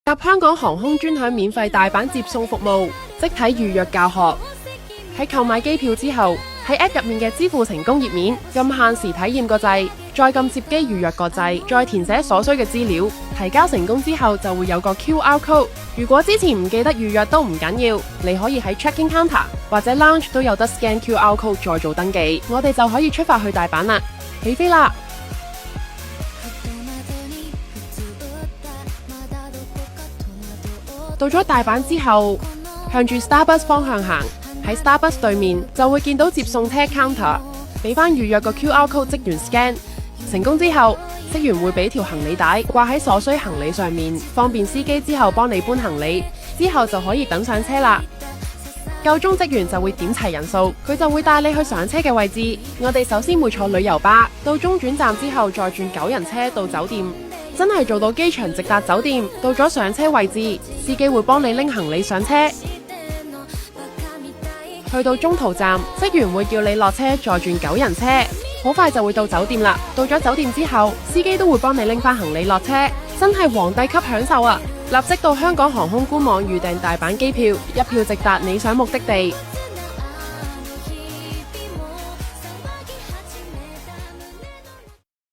搭香港航空專享免費大阪接送服務，即體預約教學。喺購買機票之後，喺 App 入面嘅支付成功頁面，撳限時體驗個掣，再撳接機預約個掣，再填寫所需嘅資料，提交成功之後就會有個 QR code。如果之前唔記得預約都唔緊要，你可以喺 check-in counter 或者 lounge 都有得 scan QR code 再做登記，我哋就可以出發去大阪啦，起飛啦！到咗大阪之後，向住 Starbucks 方向行，喺 Starbucks 對面就會見到接送車 counter， 俾返預約個 QR code 職員 scan， 成功之後，職員會俾條行李帶掛喺所需行李上面，方便司機之後幫你搬行李，之後就可以等上車啦。夠鐘職員就會點齊人數，佢就會帶你去上車嘅位置。我哋首先會坐旅遊巴，到中轉站之後再轉9人車到酒店。真係做到機場直達酒店，到咗上車位置，司機會幫你拎行李上車。去到中途站，職員會叫你落車再轉9人車，好快就會到酒店啦。到咗酒店之後，司機都會幫你拎返行李落車，真係皇帝級享受啊！立即到香港航空官網預訂大阪機票，一票直達你想目的地。